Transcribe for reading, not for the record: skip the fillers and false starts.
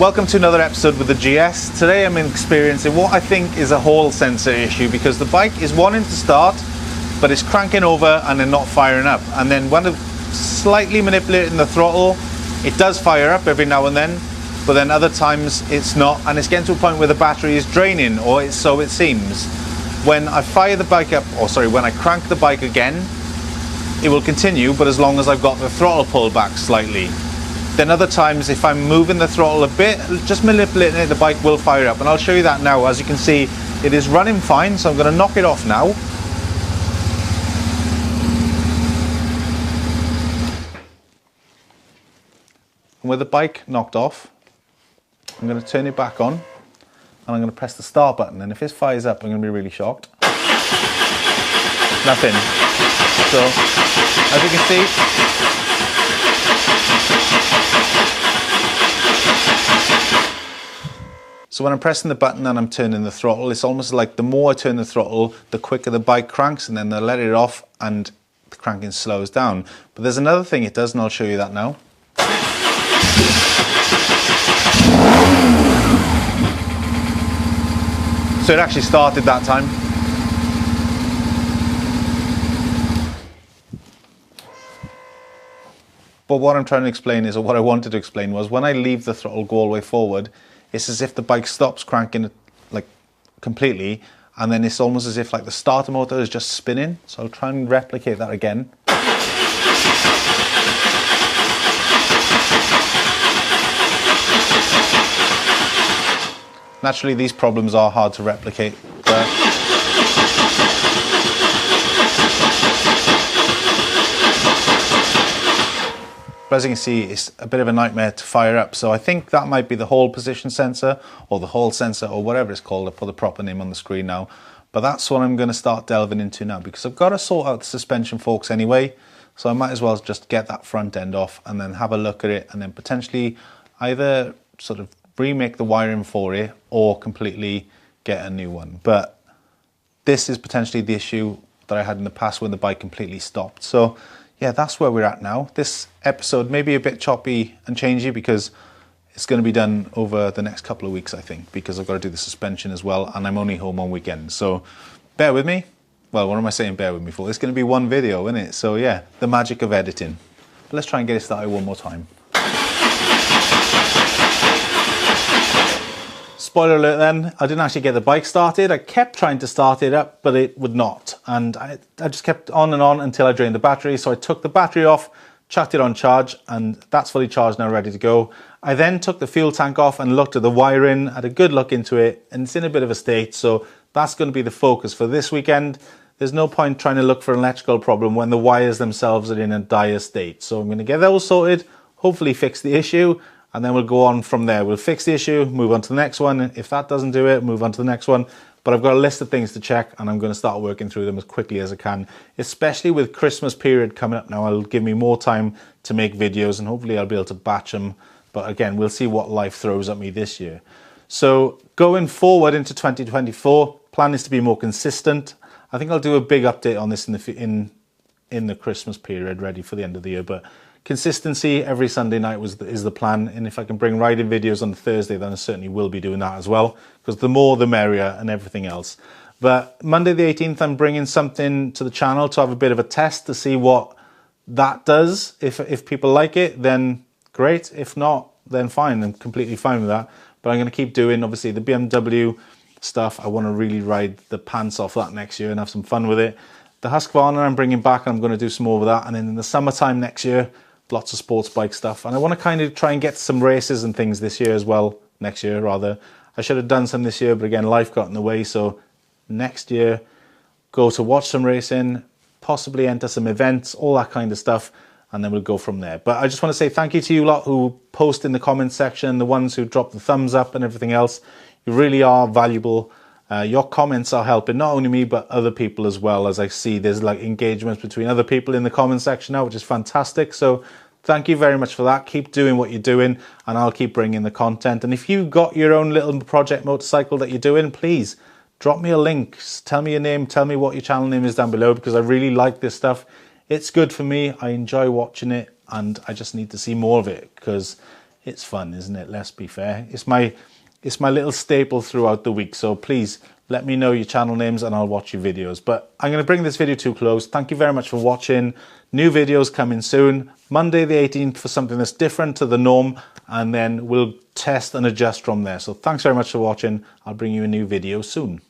Welcome to another episode with the GS. Today I'm experiencing what I think is a hall sensor issue because the bike is wanting to start but it's cranking over and then not firing up, and then when I'm slightly manipulating the throttle it does fire up every now and then, but then other times it's not, and it's getting to a point where the battery is draining, or so it seems. When I fire the bike up, when I crank the bike again, it will continue, but as long as I've got the throttle pulled back slightly. Then other times, if I'm moving the throttle a bit, just manipulating it, the bike will fire up. And I'll show you that now. As you can see, it is running fine, so I'm going to knock it off now. And with the bike knocked off, I'm going to turn it back on, and I'm going to press the start button. And if this fires up, I'm going to be really shocked. Nothing. So, as you can see, so when I'm pressing the button and I'm turning the throttle, it's almost like the more I turn the throttle, the quicker the bike cranks, and then I let it off and the cranking slows down. But there's another thing it does, and I'll show you that now. So it actually started that time. But what I'm trying to explain is, or what I wanted to explain was, when I leave the throttle go all the way forward, it's as if the bike stops cranking like completely, and then it's almost as if like the starter motor is just spinning. So I'll try and replicate that again. Naturally, these problems are hard to replicate, but as you can see, it's a bit of a nightmare to fire up. So I think that might be the hall position sensor, or the hall sensor, or whatever it's called. I'll put the proper name on the screen now. But that's what I'm going to start delving into now, because I've got to sort out the suspension forks anyway. So I might as well just get that front end off and then have a look at it, and then potentially either sort of remake the wiring for it or completely get a new one. But this is potentially the issue that I had in the past when the bike completely stopped. So yeah, that's where we're at now. This episode may be a bit choppy and changey because it's going to be done over the next couple of weeks, I think, because I've got to do the suspension as well, and I'm only home on weekends. So bear with me. Well, what am I saying bear with me for? It's going to be one video, isn't it? So yeah, the magic of editing. But let's try and get it started one more time. Spoiler alert then, I didn't actually get the bike started. I kept trying to start it up, but it would not. And I just kept on and on until I drained the battery. So I took the battery off, chucked it on charge, and that's fully charged now, ready to go. I then took the fuel tank off and looked at the wiring, had a good look into it, and it's in a bit of a state. So that's going to be the focus for this weekend. There's no point trying to look for an electrical problem when the wires themselves are in a dire state. So I'm going to get those sorted, hopefully fix the issue, and then we'll go on from there. We'll fix the issue, move on to the next one. If that doesn't do it, move on to the next one. But I've got a list of things to check, and I'm going to start working through them as quickly as I can, especially with Christmas period coming up now. It'll give me more time to make videos, and hopefully I'll be able to batch them. But again, we'll see what life throws at me this year. So going forward into 2024, plan is to be more consistent. I think I'll do a big update on this in the Christmas period, ready for the end of the year. But consistency every Sunday night is the plan, and if I can bring riding videos on Thursday, then I certainly will be doing that as well, because the more the merrier and everything else. But Monday the 18th, I'm bringing something to the channel to have a bit of a test to see what that does. If people like it, then great. If not, then fine. I'm completely fine with that. But I'm going to keep doing, obviously, the BMW stuff. I want to really ride the pants off that next year and have some fun with it. The Husqvarna I'm bringing back, and I'm going to do some more of that. And then in the summertime next year, lots of sports bike stuff. And I want to kind of try and get some races and things this year as well. Next year, rather. I should have done some this year, but again, life got in the way. So next year, go to watch some racing, possibly enter some events, all that kind of stuff. And then we'll go from there. But I just want to say thank you to you lot who post in the comments section, the ones who drop the thumbs up and everything else. You really are valuable. Your comments are helping not only me, but other people as well. As I see, there's like engagements between other people in the comment section now, which is fantastic. So thank you very much for that. Keep doing what you're doing, and I'll keep bringing the content. And if you've got your own little project motorcycle that you're doing, please drop me a link. Tell me your name. Tell me what your channel name is down below, because I really like this stuff. It's good for me. I enjoy watching it, and I just need to see more of it, because it's fun, isn't it? Let's be fair. It's my little staple throughout the week. So please let me know your channel names and I'll watch your videos. But I'm going to bring this video to a close. Thank you very much for watching. New videos coming soon. Monday the 18th for something that's different to the norm, and then we'll test and adjust from there. So thanks very much for watching. I'll bring you a new video soon.